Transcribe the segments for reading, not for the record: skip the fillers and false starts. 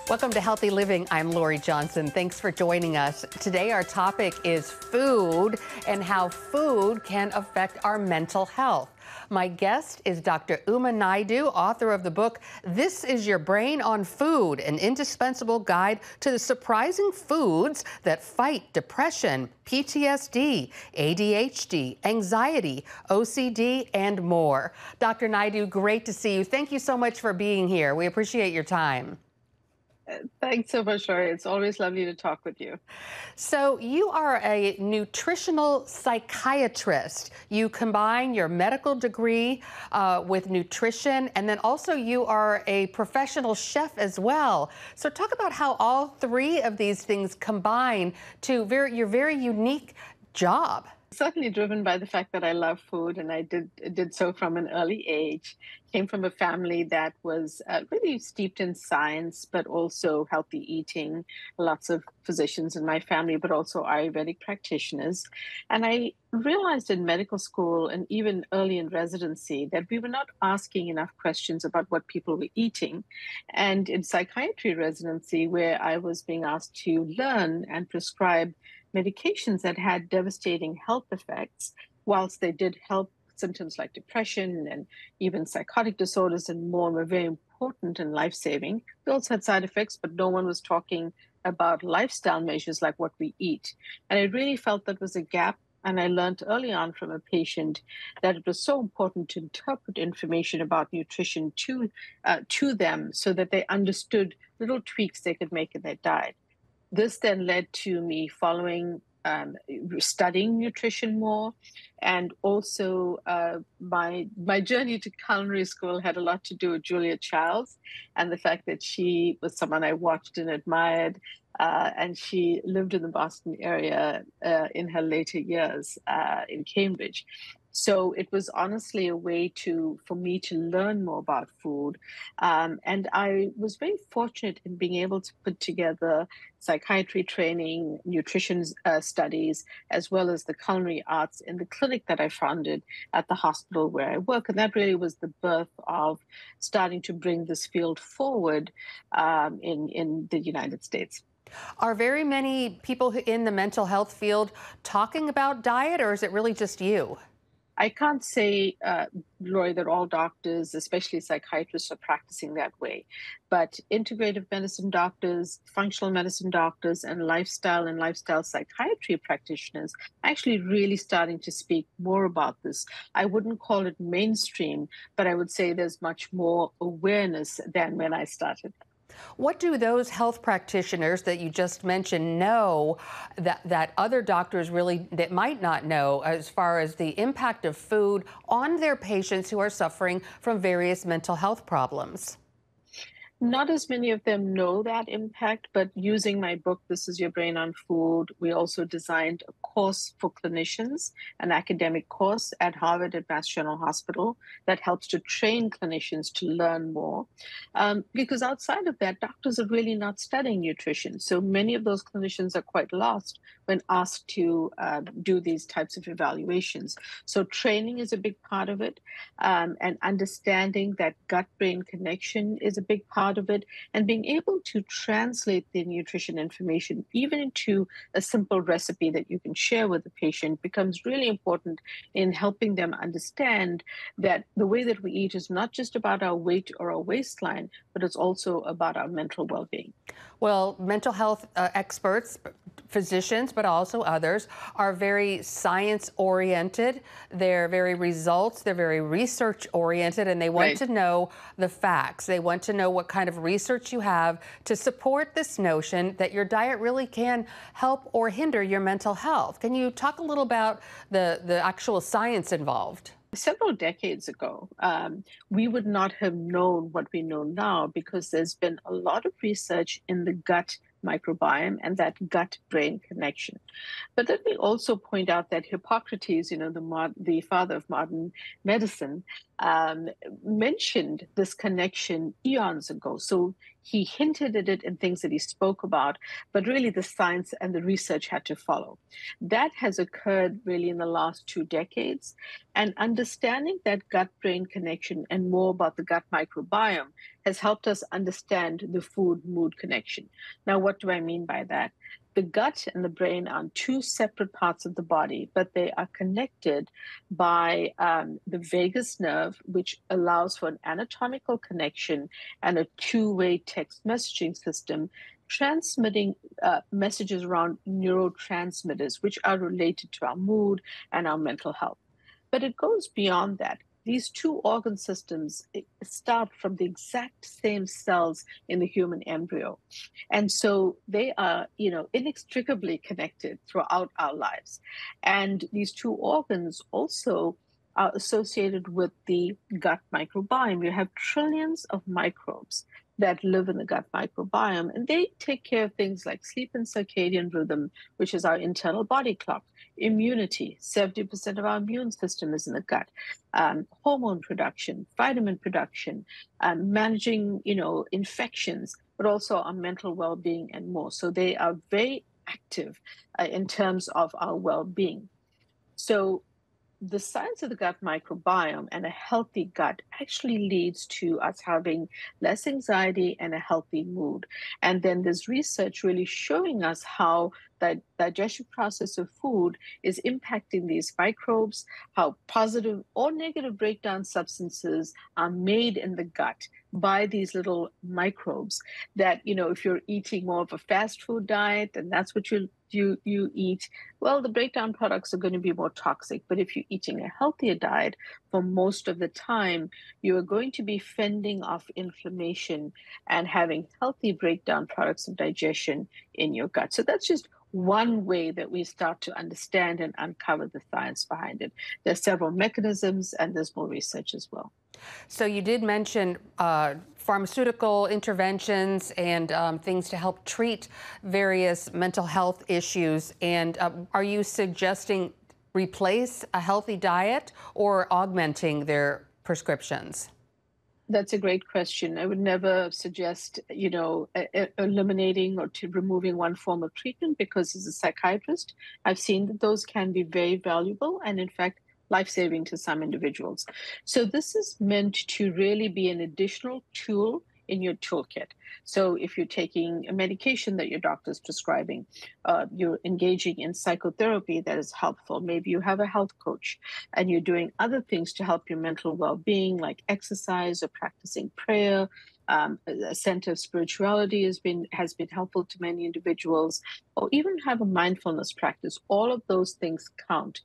Welcome to Healthy Living. I'm Lori Johnson. Thanks for joining us. Today, our topic is food and how food can affect our mental health. My guest is Dr. Uma Naidoo, author of the book, This Is Your Brain on Food, an indispensable guide to the surprising foods that fight depression, PTSD, ADHD, anxiety, OCD, and more. Dr. Naidoo, great to see you. Thank you so much for being here. We appreciate your time. Thanks so much, Lori. It's always lovely to talk with you. So you are a nutritional psychiatrist. You combine your medical degree with nutrition, and then also you are a professional chef as well. So talk about how all three of these things combine to your very unique job. Certainly driven by the fact that I love food, and I did so from an early age. Came from a family that was really steeped in science, but also healthy eating. Lots of physicians in my family, but also Ayurvedic practitioners. And I realized in medical school and even early in residency that we were not asking enough questions about what people were eating. And in psychiatry residency, where I was being asked to learn and prescribe medications that had devastating health effects, whilst they did help symptoms like depression and even psychotic disorders and more were very important and life-saving. They also had side effects, but no one was talking about lifestyle measures like what we eat. And I really felt that was a gap. And I learned early on from a patient that it was so important to interpret information about nutrition to them so that they understood little tweaks they could make in their diet. This then led to me studying nutrition more, and also my journey to culinary school had a lot to do with Julia Childs and the fact that she was someone I watched and admired, and she lived in the Boston area in her later years in Cambridge. So it was honestly a way for me to learn more about food. And I was very fortunate in being able to put together psychiatry training, nutrition studies, as well as the culinary arts in the clinic that I founded at the hospital where I work. And that really was the birth of starting to bring this field forward in the United States. Are very many people in the mental health field talking about diet, or is it really just you? I can't say, Lori, that all doctors, especially psychiatrists, are practicing that way. But integrative medicine doctors, functional medicine doctors, and lifestyle psychiatry practitioners are actually really starting to speak more about this. I wouldn't call it mainstream, but I would say there's much more awareness than when I started. What do those health practitioners that you just mentioned know that other doctors really that might not know as far as the impact of food on their patients who are suffering from various mental health problems? Not as many of them know that impact, but using my book, This Is Your Brain on Food, we also designed a course for clinicians, an academic course at Harvard at Mass General Hospital that helps to train clinicians to learn more. Because outside of that, doctors are really not studying nutrition. So many of those clinicians are quite lost when asked to do these types of evaluations. So training is a big part of it, and understanding that gut-brain connection is a big part of it, and being able to translate the nutrition information even into a simple recipe that you can share with the patient becomes really important in helping them understand that the way that we eat is not just about our weight or our waistline, but it's also about our mental well-being. Well, mental health experts, physicians, but also others, are very science-oriented. They're very results, they're very research-oriented, and they want to know the facts. They want to know what kind of research you have to support this notion that your diet really can help or hinder your mental health. Can you talk a little about the actual science involved? Several decades ago, we would not have known what we know now because there's been a lot of research in the gut microbiome and that gut-brain connection. But let me also point out that Hippocrates, the father of modern medicine, um, mentioned this connection eons ago. So he hinted at it in things that he spoke about, but really the science and the research had to follow. That has occurred really in the last 2 decades. And understanding that gut brain connection and more about the gut microbiome has helped us understand the food mood connection. Now, what do I mean by that? The gut and the brain are two separate parts of the body, but they are connected by the vagus nerve, which allows for an anatomical connection and a two-way text messaging system transmitting messages around neurotransmitters, which are related to our mood and our mental health. But it goes beyond that. These two organ systems start from the exact same cells in the human embryo. And so they are, inextricably connected throughout our lives. And these two organs also are associated with the gut microbiome. You have trillions of microbes that live in the gut microbiome, and they take care of things like sleep and circadian rhythm, which is our internal body clock, immunity. 70% of our immune system is in the gut, hormone production, vitamin production, managing, infections, but also our mental well-being and more. So they are very active in terms of our well-being. So the science of the gut microbiome and a healthy gut actually leads to us having less anxiety and a healthy mood. And then there's research really showing us how the digestion process of food is impacting these microbes, how positive or negative breakdown substances are made in the gut by these little microbes that, if you're eating more of a fast food diet and that's what you eat, well, the breakdown products are going to be more toxic. But if you're eating a healthier diet for most of the time, you are going to be fending off inflammation and having healthy breakdown products of digestion in your gut. So that's just one way that we start to understand and uncover the science behind it. There's several mechanisms and there's more research as well. So you did mention pharmaceutical interventions and things to help treat various mental health issues. And are you suggesting replace a healthy diet or augmenting their prescriptions? That's a great question. I would never suggest, eliminating or to removing one form of treatment because as a psychiatrist, I've seen that those can be very valuable and in fact life-saving to some individuals. So this is meant to really be an additional tool in your toolkit. So if you're taking a medication that your doctor is prescribing, you're engaging in psychotherapy that is helpful. Maybe you have a health coach and you're doing other things to help your mental well-being, like exercise or practicing prayer. A center of spirituality has been helpful to many individuals, or even have a mindfulness practice. All of those things count.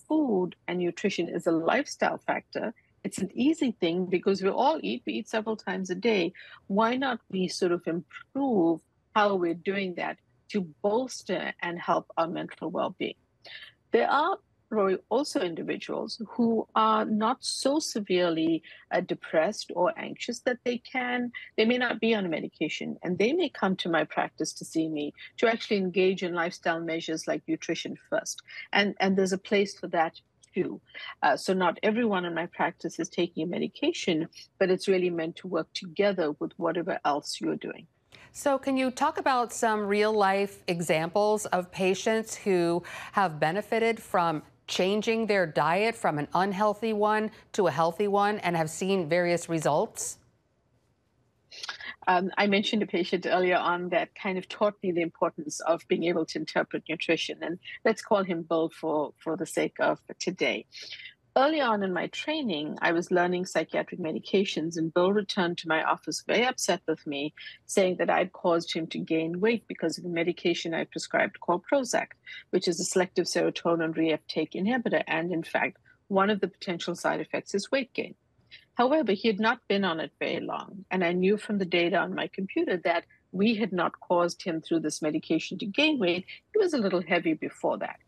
Food and nutrition is a lifestyle factor. It's an easy thing because we all eat. We eat several times a day. Why not we sort of improve how we're doing that to bolster and help our mental well-being? There are, Roy, also individuals who are not so severely depressed or anxious that they may not be on a medication, and they may come to my practice to see me to actually engage in lifestyle measures like nutrition first. And there's a place for that too. So not everyone in my practice is taking a medication, but it's really meant to work together with whatever else you're doing. So can you talk about some real life examples of patients who have benefited from changing their diet from an unhealthy one to a healthy one and have seen various results? I mentioned a patient earlier on that kind of taught me the importance of being able to interpret nutrition, and let's call him Bill for the sake of today. Early on in my training, I was learning psychiatric medications, and Bill returned to my office very upset with me, saying that I'd caused him to gain weight because of a medication I prescribed called Prozac, which is a selective serotonin reuptake inhibitor. And in fact, one of the potential side effects is weight gain. However, he had not been on it very long, and I knew from the data on my computer that we had not caused him through this medication to gain weight. He was a little heavy before that.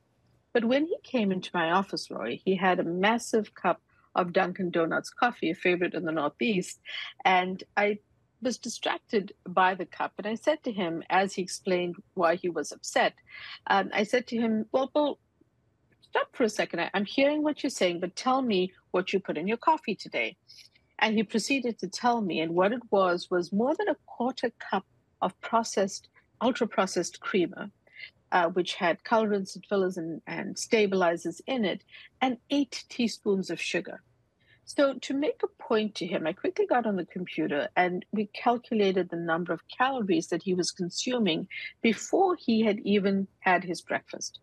But when he came into my office, Roy, he had a massive cup of Dunkin' Donuts coffee, a favorite in the Northeast, and I was distracted by the cup. And I said to him, as he explained why he was upset, I said to him, well, Bill, stop for a second. I'm hearing what you're saying, but tell me what you put in your coffee today. And he proceeded to tell me, and what it was more than a quarter cup of processed, ultra processed creamer, which had colorants and fillers and stabilizers in it, and 8 teaspoons of sugar. So, to make a point to him, I quickly got on the computer and we calculated the number of calories that he was consuming before he had even had his breakfast.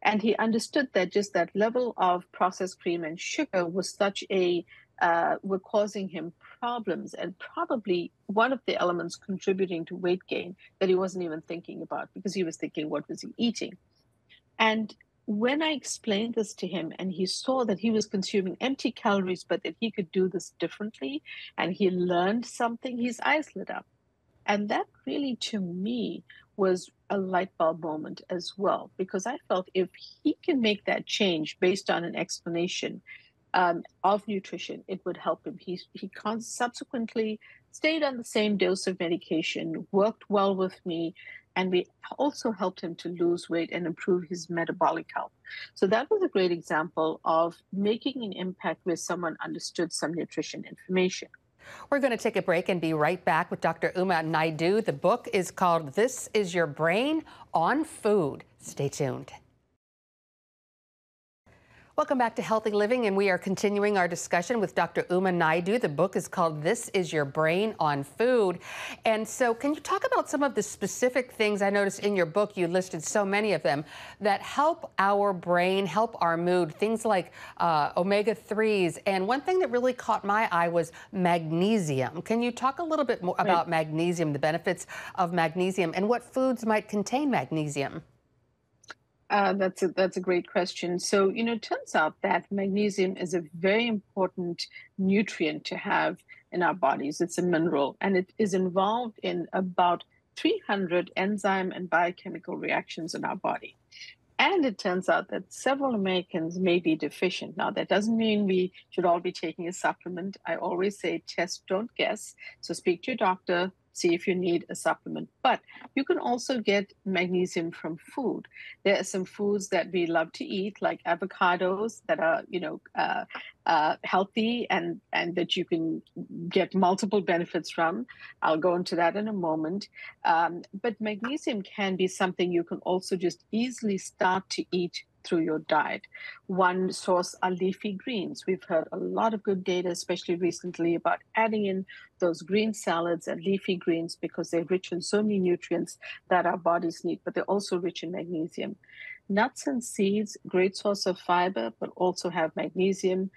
And he understood that just that level of processed cream and sugar was such a were causing him problems, and probably one of the elements contributing to weight gain that he wasn't even thinking about, because he was thinking, what was he eating? And when I explained this to him and he saw that he was consuming empty calories, but that he could do this differently, and he learned something, his eyes lit up. And that really, to me, was a light bulb moment as well, because I felt if he can make that change based on an explanation of nutrition, it would help him. Subsequently stayed on the same dose of medication, worked well with me, and we also helped him to lose weight and improve his metabolic health. So that was a great example of making an impact where someone understood some nutrition information. We're going to take a break and be right back with Dr. Uma Naidoo. The book is called This Is Your Brain on Food. Stay tuned. Welcome back to Healthy Living, and we are continuing our discussion with Dr. Uma Naidoo. The book is called This Is Your Brain on Food. And so can you talk about some of the specific things? I noticed in your book you listed so many of them that help our brain, help our mood, things like omega-3s. And one thing that really caught my eye was magnesium. Can you talk a little bit more about magnesium, the benefits of magnesium, and what foods might contain magnesium? That's a great question. So, it turns out that magnesium is a very important nutrient to have in our bodies. It's a mineral, and it is involved in about 300 enzyme and biochemical reactions in our body. And it turns out that several Americans may be deficient. Now, that doesn't mean we should all be taking a supplement. I always say test, don't guess. So speak to your doctor, see if you need a supplement. But you can also get magnesium from food. There are some foods that we love to eat, like avocados, that are, healthy and that you can get multiple benefits from. I'll go into that in a moment. But magnesium can be something you can also just easily start to eat through your diet. One source are leafy greens. We've heard a lot of good data, especially recently, about adding in those green salads and leafy greens because they're rich in so many nutrients that our bodies need, but they're also rich in magnesium. Nuts and seeds, great source of fiber, but also have magnesium.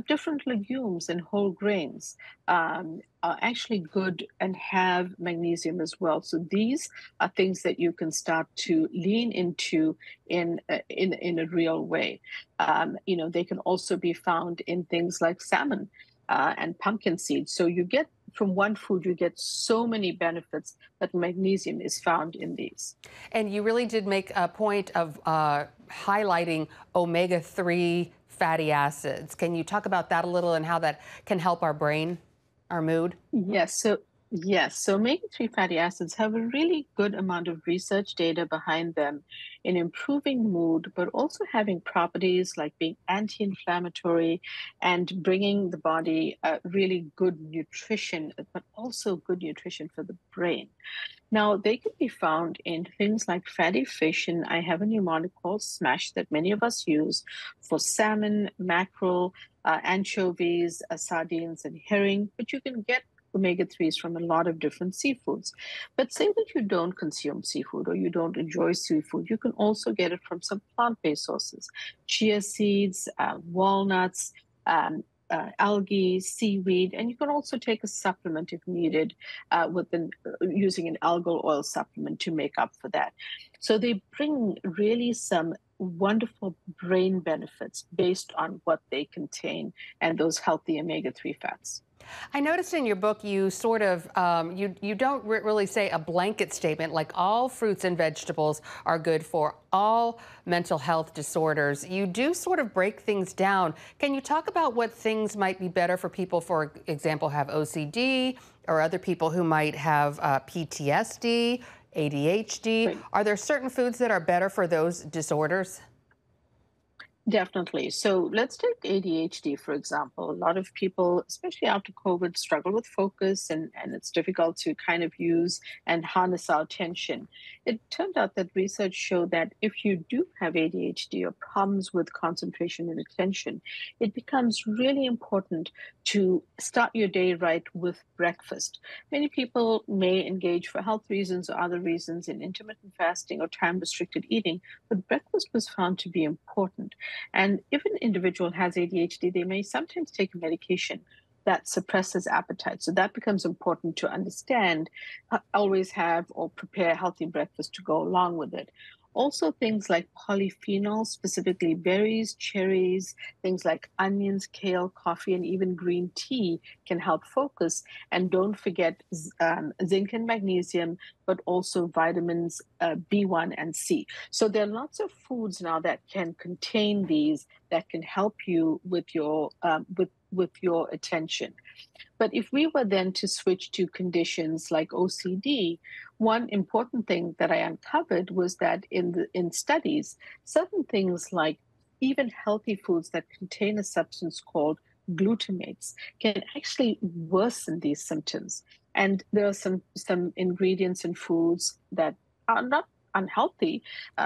Different legumes and whole grains are actually good and have magnesium as well. So these are things that you can start to lean into in a real way. They can also be found in things like salmon and pumpkin seeds. So you get from one food, you get so many benefits that magnesium is found in these. And you really did make a point of highlighting omega-3 fatty acids. Can you talk about that a little and how that can help our brain, our mood? Yes. So omega-3 fatty acids have a really good amount of research data behind them in improving mood, but also having properties like being anti-inflammatory and bringing the body really good nutrition, but also good nutrition for the brain. Now, they can be found in things like fatty fish, and I have a mnemonic called SMASH that many of us use for salmon, mackerel, anchovies, sardines, and herring, but you can get omega-3s from a lot of different seafoods. But say that you don't consume seafood or you don't enjoy seafood, you can also get it from some plant-based sources, chia seeds, walnuts, algae, seaweed, and you can also take a supplement if needed using an algal oil supplement to make up for that. So they bring really some wonderful brain benefits based on what they contain and those healthy omega-3 fats. I noticed in your book you sort of, you don't really say a blanket statement like all fruits and vegetables are good for all mental health disorders. You do sort of break things down. Can you talk about what things might be better for people, for example, have OCD, or other people who might have PTSD, ADHD? Right. Are there certain foods that are better for those disorders? Definitely. So let's take ADHD, for example. A lot of people, especially after COVID, struggle with focus and it's difficult to kind of use and harness our attention. It turned out that research showed that if you do have ADHD or problems with concentration and attention, it becomes really important to start your day right with breakfast. Many people may engage for health reasons or other reasons in intermittent fasting or time restricted eating, but breakfast was found to be important. And if an individual has ADHD, they may sometimes take a medication that suppresses appetite. So that becomes important to understand. Always have or prepare healthy breakfast to go along with it. Also, things like polyphenols, specifically berries, cherries, things like onions, kale, coffee, and even green tea can help focus. And don't forget zinc and magnesium, but also vitamins B1 and C. So there are lots of foods now that can contain these that can help you with your attention. But if we were then to switch to conditions like OCD, one important thing that I uncovered was that in studies, certain things like even healthy foods that contain a substance called glutamates can actually worsen these symptoms. And there are some ingredients in foods that are not unhealthy,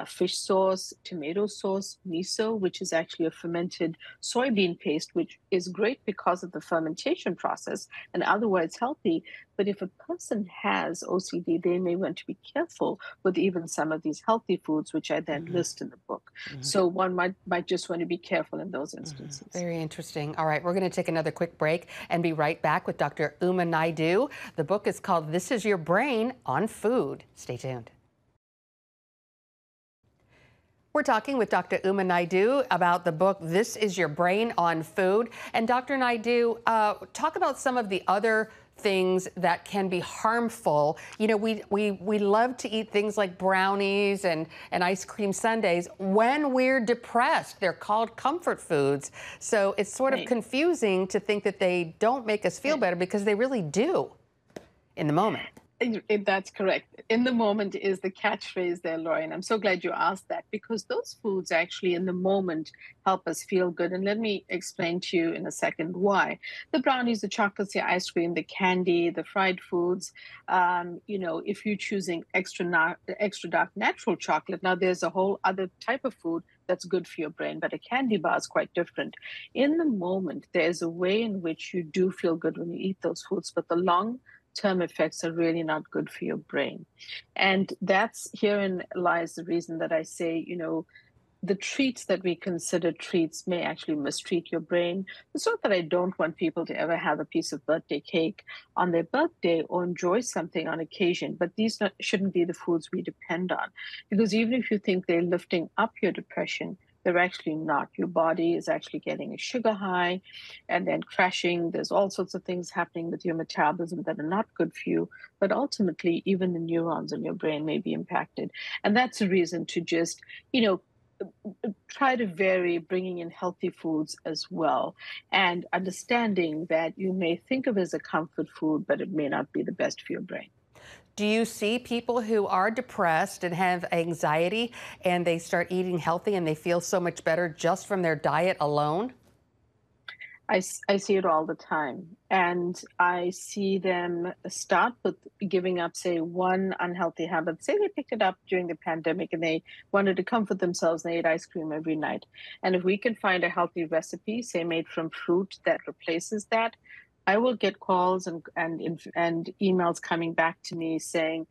fish sauce, tomato sauce, miso, which is actually a fermented soybean paste, which is great because of the fermentation process and otherwise healthy. But if a person has OCD, they may want to be careful with even some of these healthy foods, which I then Mhm. list in the book. Mhm. So one might just want to be careful in those Mhm. instances. Very interesting. All right, we're going to take another quick break and be right back with Dr. Uma Naidu. The book is called This Is Your Brain on Food. Stay tuned. We're talking with Dr. Uma Naidu about the book, This Is Your Brain on Food. And Dr. Naidu, talk about some of the other things that can be harmful. You know, we love to eat things like brownies and ice cream sundaes when we're depressed. They're called comfort foods. So it's sort of Right. confusing to think that they don't make us feel Right. better because they really do in the moment. That's correct. In the moment is the catchphrase there, Laurie. And I'm so glad you asked that because those foods actually in the moment help us feel good. And let me explain to you in a second why. The brownies, the chocolates, the ice cream, the candy, the fried foods, if you're choosing extra dark natural chocolate, now there's a whole other type of food that's good for your brain, but a candy bar is quite different. In the moment, there's a way in which you do feel good when you eat those foods, but the long term effects are really not good for your brain. And that's herein lies the reason that I say, the treats that we consider treats may actually mistreat your brain. It's not that I don't want people to ever have a piece of birthday cake on their birthday or enjoy something on occasion, but shouldn't be the foods we depend on. Because even if you think they're lifting up your depression, they're actually not. Your body is actually getting a sugar high and then crashing. There's all sorts of things happening with your metabolism that are not good for you. But ultimately, even the neurons in your brain may be impacted. And that's a reason to just, you know, try to vary bringing in healthy foods as well and understanding that you may think of as a comfort food but it may not be the best for your brain. Do you see people who are depressed and have anxiety and they start eating healthy and they feel so much better just from their diet alone? I see it all the time. And I see them start with giving up, say, one unhealthy habit. Say they picked it up during the pandemic and they wanted to comfort themselves and they ate ice cream every night. And if we can find a healthy recipe, say made from fruit that replaces that, I will get calls and emails coming back to me saying,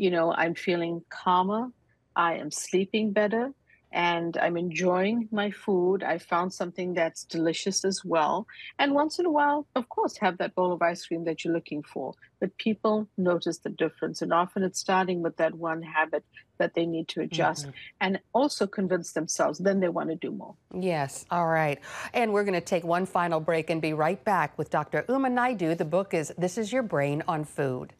I'm feeling calmer, I am sleeping better, and I'm enjoying my food. I found something that's delicious as well. And once in a while, of course, have that bowl of ice cream that you're looking for. But people notice the difference. And often it's starting with that one habit that they need to adjust Mhm. and also convince themselves, then they want to do more. Yes, all right. And we're going to take one final break and be right back with Dr. Uma Naidu. The book is This Is Your Brain on Food.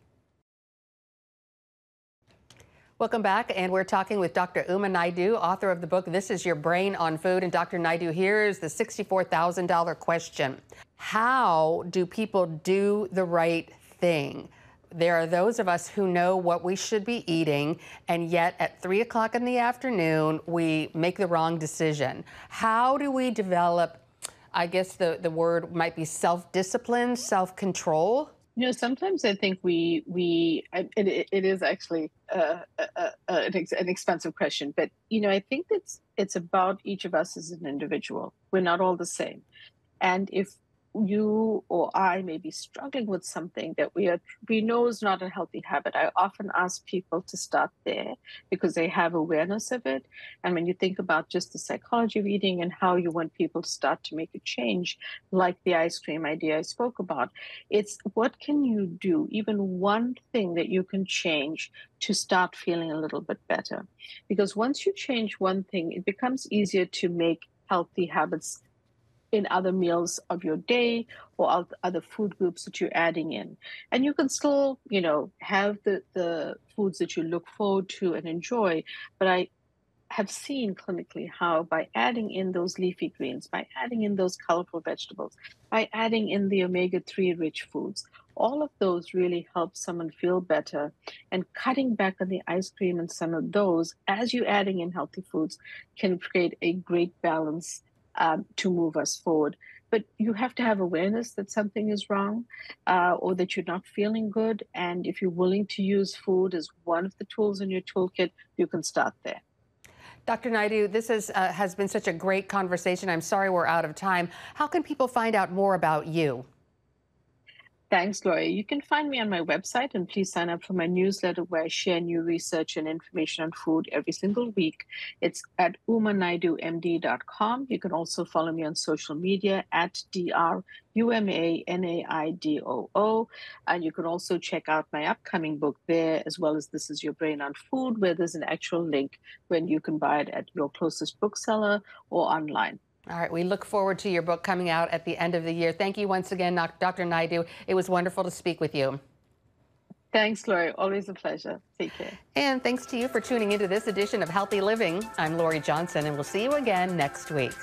Welcome back, and we're talking with Dr. Uma Naidu, author of the book, This Is Your Brain on Food. And Dr. Naidu, here's the $64,000 question. How do people do the right thing? there are those of us who know what we should be eating, and yet at 3 o'clock in the afternoon, we make the wrong decision. How do we develop, I guess the word might be self-discipline, self-control? Sometimes I think it is actually an expensive question, but I think it's about each of us as an individual. We're not all the same, and if you or I may be struggling with something that we know is not a healthy habit, I often ask people to start there because they have awareness of it. And when you think about just the psychology of eating and how you want people to start to make a change, like the ice cream idea I spoke about, it's what can you do, even one thing that you can change to start feeling a little bit better. Because once you change one thing, it becomes easier to make healthy habits in other meals of your day or other food groups that you're adding in. And you can still, have the foods that you look forward to and enjoy. But I have seen clinically how by adding in those leafy greens, by adding in those colorful vegetables, by adding in the omega-3 rich foods, all of those really help someone feel better. And cutting back on the ice cream and some of those, as you're adding in healthy foods, can create a great balance to move us forward. But you have to have awareness that something is wrong or that you're not feeling good. And if you're willing to use food as one of the tools in your toolkit, you can start there. Dr. Naidu, this has been such a great conversation. I'm sorry we're out of time. How can people find out more about you? Thanks, Lori. You can find me on my website, and please sign up for my newsletter where I share new research and information on food every single week. It's at umanaidumd.com. You can also follow me on social media at DRUMANAIDOO. And you can also check out my upcoming book there, as well as This Is Your Brain on Food, where there's an actual link when you can buy it at your closest bookseller or online. All right, we look forward to your book coming out at the end of the year. Thank you once again, Dr. Naidu. It was wonderful to speak with you. Thanks, Lori. Always a pleasure. Take care. And thanks to you for tuning into this edition of Healthy Living. I'm Lori Johnson, and we'll see you again next week.